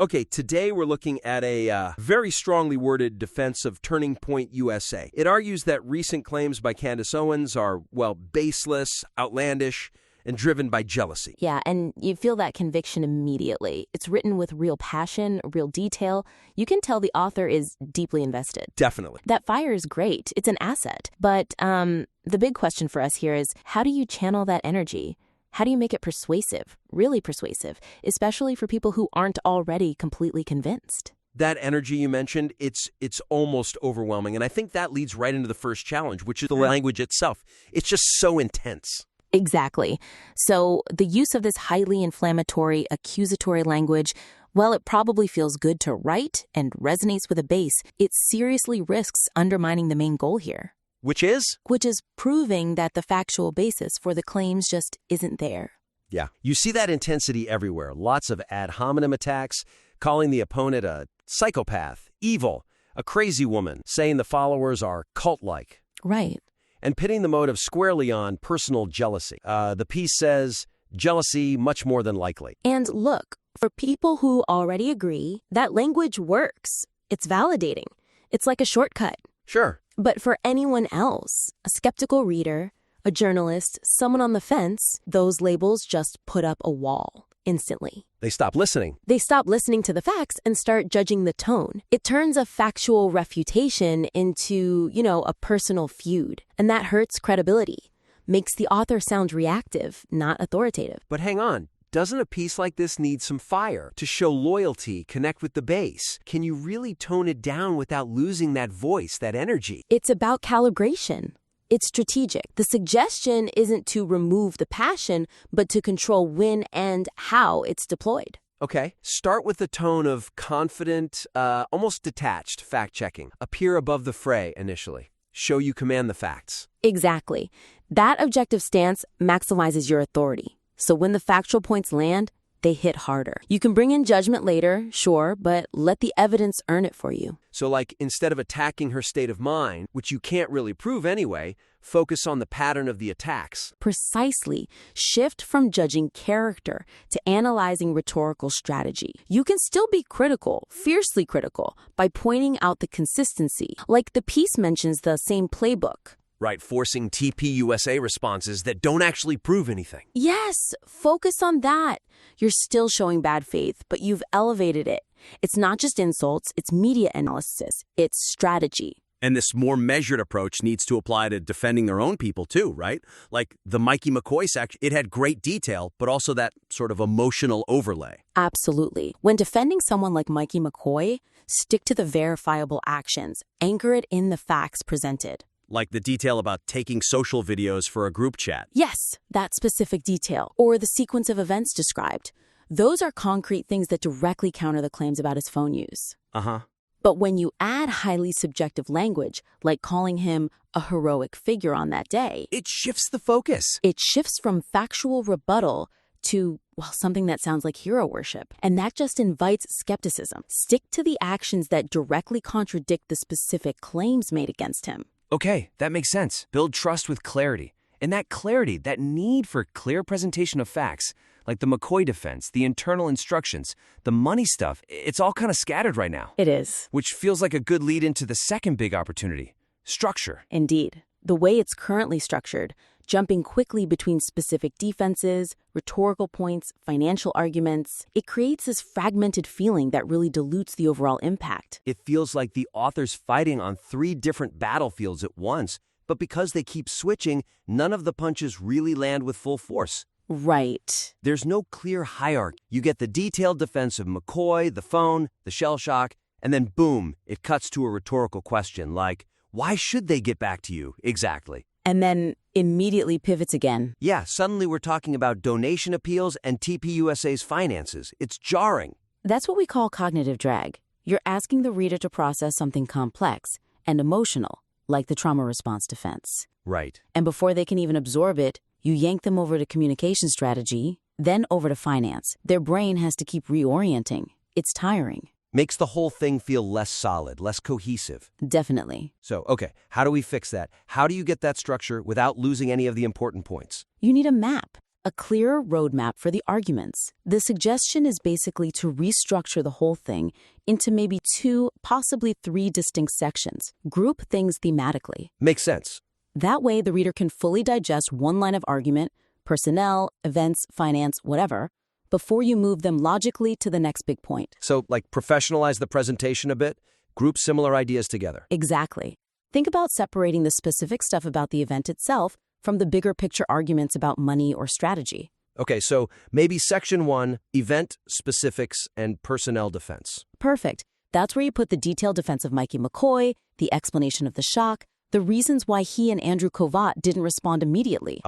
Okay, today we're looking at a very strongly worded defense of Turning Point USA. It argues that recent claims by Candace Owens are, well, baseless, outlandish, and driven by jealousy. Yeah, and you feel that conviction immediately. It's written with real passion, real detail. You can tell the author is deeply invested. Definitely. That fire is great. It's an asset. But the big question for us here is, how do you channel that energy? How do you make it persuasive, really persuasive, especially for people who aren't already completely convinced? That energy you mentioned, it's almost overwhelming. And I think that leads right into the first challenge, which is the language itself. It's just so intense. Exactly. So the use of this highly inflammatory, accusatory language, while it probably feels good to write and resonates with a base, it seriously risks undermining the main goal here. Which is? Which is proving that the factual basis for the claims just isn't there. Yeah. You see that intensity everywhere. Lots of ad hominem attacks, calling the opponent a psychopath, evil, a crazy woman, saying the followers are cult-like. Right. And pitting the motive squarely on personal jealousy. The piece says, jealousy much more than likely. And look, for people who already agree, that language works. It's validating. It's like a shortcut. Sure. But for anyone else, a skeptical reader, a journalist, someone on the fence, those labels just put up a wall instantly. They stop listening. They stop listening to the facts and start judging the tone. It turns a factual refutation into, a personal feud. And that hurts credibility, makes the author sound reactive, not authoritative. But hang on. Doesn't a piece like this need some fire to show loyalty, connect with the base? Can you really tone it down without losing that voice, that energy? It's about calibration. It's strategic. The suggestion isn't to remove the passion, but to control when and how it's deployed. Okay, start with the tone of confident, almost detached fact-checking. Appear above the fray initially. Show you command the facts. Exactly. That objective stance maximizes your authority. So when the factual points land, they hit harder. You can bring in judgment later, sure, but let the evidence earn it for you. So instead of attacking her state of mind, which you can't really prove anyway, focus on the pattern of the attacks. Precisely. Shift from judging character to analyzing rhetorical strategy. You can still be critical, fiercely critical, by pointing out the consistency. Like the piece mentions the same playbook. Right, forcing TPUSA responses that don't actually prove anything. Yes, focus on that. You're still showing bad faith, but you've elevated it. It's not just insults, it's media analysis, it's strategy. And this more measured approach needs to apply to defending their own people too, right? Like the Mikey McCoy section, it had great detail, but also that sort of emotional overlay. Absolutely. When defending someone like Mikey McCoy, stick to the verifiable actions. Anchor it in the facts presented. Like the detail about taking social videos for a group chat. Yes, that specific detail. Or the sequence of events described. Those are concrete things that directly counter the claims about his phone use. Uh-huh. But when you add highly subjective language, like calling him a heroic figure on that day, it shifts the focus. It shifts from factual rebuttal to, something that sounds like hero worship. And that just invites skepticism. Stick to the actions that directly contradict the specific claims made against him. Okay, that makes sense. Build trust with clarity. And that clarity, that need for clear presentation of facts, like the McCoy defense, the internal instructions, the money stuff, it's all kind of scattered right now. It is. Which feels like a good lead into the second big opportunity, structure. Indeed. The way it's currently structured, jumping quickly between specific defenses, rhetorical points, financial arguments, it creates this fragmented feeling that really dilutes the overall impact. It feels like the author's fighting on 3 different battlefields at once, but because they keep switching, none of the punches really land with full force. Right. There's no clear hierarchy. You get the detailed defense of McCoy, the phone, the shell shock, and then boom, it cuts to a rhetorical question like, why should they get back to you exactly? And then immediately pivots again. Yeah, suddenly we're talking about donation appeals and TPUSA's finances. It's jarring. That's what we call cognitive drag. You're asking the reader to process something complex and emotional, like the trauma response defense. Right. And before they can even absorb it, you yank them over to communication strategy, then over to finance. Their brain has to keep reorienting. It's tiring. Makes the whole thing feel less solid, less cohesive. Definitely. So, okay, how do we fix that? How do you get that structure without losing any of the important points? You need a map. a clearer roadmap for the arguments. The suggestion is basically to restructure the whole thing into maybe 2, possibly 3 distinct sections. Group things thematically. Makes sense. That way, the reader can fully digest one line of argument, personnel, events, finance, whatever, before you move them logically to the next big point. So, like, professionalize the presentation a bit, group similar ideas together. Exactly. Think about separating the specific stuff about the event itself from the bigger picture arguments about money or strategy. Okay, so maybe Section 1, event specifics and personnel defense. Perfect. That's where you put the detailed defense of Mikey McCoy, the explanation of the shock, the reasons why he and Andrew Kovat didn't respond immediately.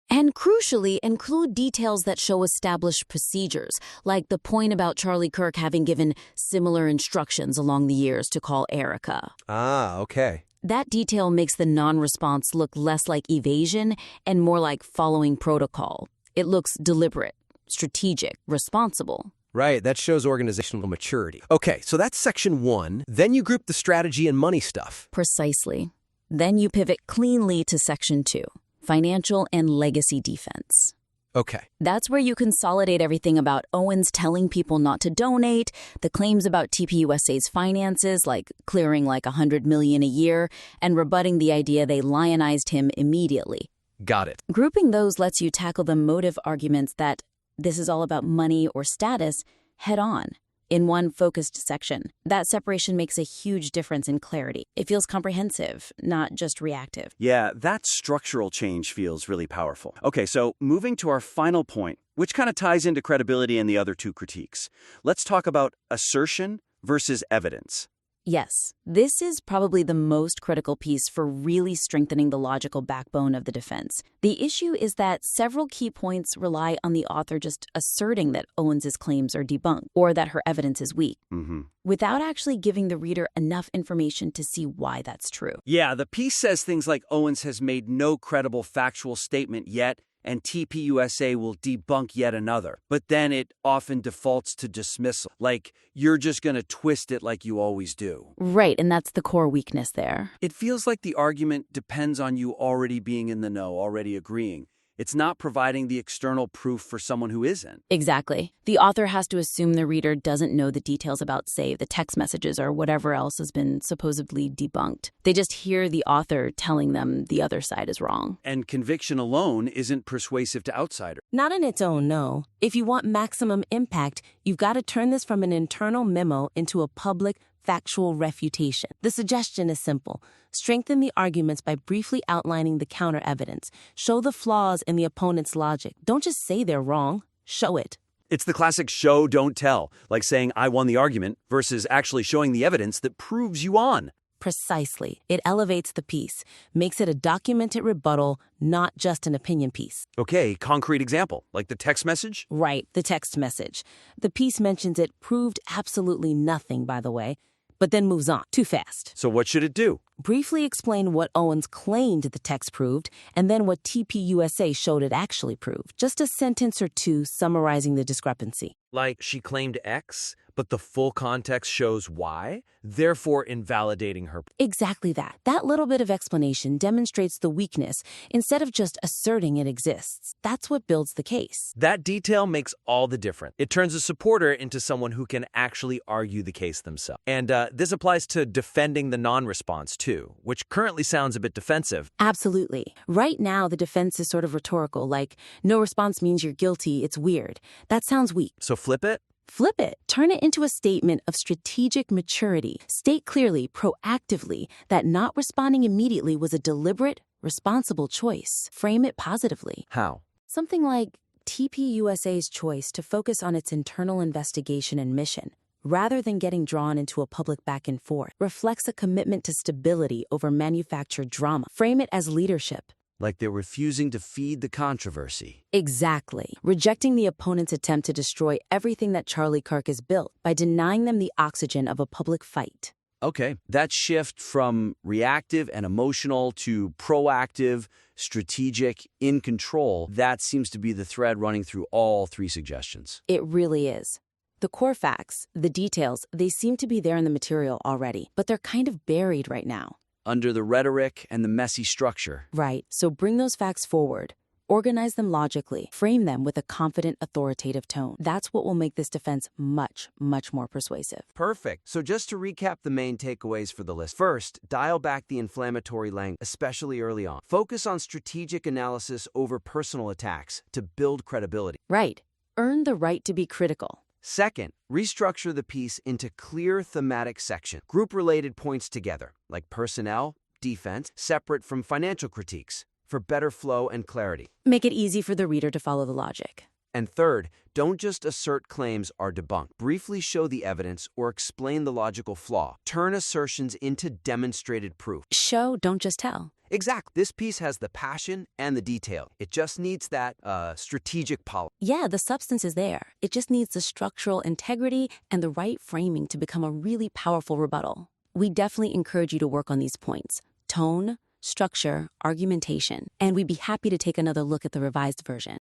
And crucially, include details that show established procedures, like the point about Charlie Kirk having given similar instructions along the years to call Erika. Okay. That detail makes the non-response look less like evasion and more like following protocol. It looks deliberate, strategic, responsible. Right, that shows organizational maturity. Okay, so that's Section 1. Then you group the strategy and money stuff. Precisely. Then you pivot cleanly to Section 2. Financial and legacy defense. Okay. That's where you consolidate everything about Owens telling people not to donate, the claims about TPUSA's finances, like clearing like $100 million a year, and rebutting the idea they lionized him immediately. Got it. Grouping those lets you tackle the motive arguments that this is all about money or status head on in one focused section. That separation makes a huge difference in clarity. It feels comprehensive, not just reactive. Yeah, that structural change feels really powerful. Okay, so moving to our final point, which kind of ties into credibility and the other 2 critiques. Let's talk about assertion versus evidence. Yes, this is probably the most critical piece for really strengthening the logical backbone of the defense. The issue is that several key points rely on the author just asserting that Owens' claims are debunked or that her evidence is weak, without actually giving the reader enough information to see why that's true. Yeah, the piece says things like Owens has made no credible factual statement yet, and TPUSA will debunk yet another. But then it often defaults to dismissal, like you're just going to twist it like you always do. Right, and that's the core weakness there. It feels like the argument depends on you already being in the know, already agreeing. It's not providing the external proof for someone who isn't. Exactly. The author has to assume the reader doesn't know the details about, say, the text messages or whatever else has been supposedly debunked. They just hear the author telling them the other side is wrong. And conviction alone isn't persuasive to outsiders. Not on its own, no. If you want maximum impact, you've got to turn this from an internal memo into a public, factual refutation. The suggestion is simple. Strengthen the arguments by briefly outlining the counter-evidence. Show the flaws in the opponent's logic. Don't just say they're wrong. Show it. It's the classic show, don't tell, like saying I won the argument versus actually showing the evidence that proves you won. Precisely. It elevates the piece, makes it a documented rebuttal, not just an opinion piece. Okay, concrete example, like the text message? Right, the text message. The piece mentions it proved absolutely nothing, by the way, but then moves on too fast. So what should it do? Briefly explain what Owens claimed the text proved, and then what TPUSA showed it actually proved. Just a sentence or 2 summarizing the discrepancy. Like, she claimed X, but the full context shows Y, therefore invalidating her. Exactly that. That little bit of explanation demonstrates the weakness instead of just asserting it exists. That's what builds the case. That detail makes all the difference. It turns a supporter into someone who can actually argue the case themselves. And this applies to defending the non-response, too, which currently sounds a bit defensive. Absolutely. Right now, the defense is sort of rhetorical, like, no response means you're guilty, it's weird. That sounds weak. So flip it? Flip it. Turn it into a statement of strategic maturity. State clearly, proactively, that not responding immediately was a deliberate, responsible choice. Frame it positively. How? Something like TPUSA's choice to focus on its internal investigation and mission, rather than getting drawn into a public back and forth, reflects a commitment to stability over manufactured drama. Frame it as leadership. Like they're refusing to feed the controversy. Exactly. Rejecting the opponent's attempt to destroy everything that Charlie Kirk has built by denying them the oxygen of a public fight. Okay, that shift from reactive and emotional to proactive, strategic, in control, that seems to be the thread running through all 3 suggestions. It really is. The core facts, the details, they seem to be there in the material already, but they're kind of buried right now. Under the rhetoric and the messy structure. Right, so bring those facts forward. Organize them logically. Frame them with a confident, authoritative tone. That's what will make this defense much, much more persuasive. Perfect. So just to recap the main takeaways for the list. First, dial back the inflammatory language, especially early on. Focus on strategic analysis over personal attacks to build credibility. Right. Earn the right to be critical. Second, restructure the piece into clear thematic sections. Group related points together, like personnel, defense, separate from financial critiques, for better flow and clarity. Make it easy for the reader to follow the logic. And third, don't just assert claims are debunked. Briefly show the evidence or explain the logical flaw. Turn assertions into demonstrated proof. Show, don't just tell. Exactly. This piece has the passion and the detail. It just needs that strategic polish. Yeah, the substance is there. It just needs the structural integrity and the right framing to become a really powerful rebuttal. We definitely encourage you to work on these points: tone, structure, argumentation, and we'd be happy to take another look at the revised version.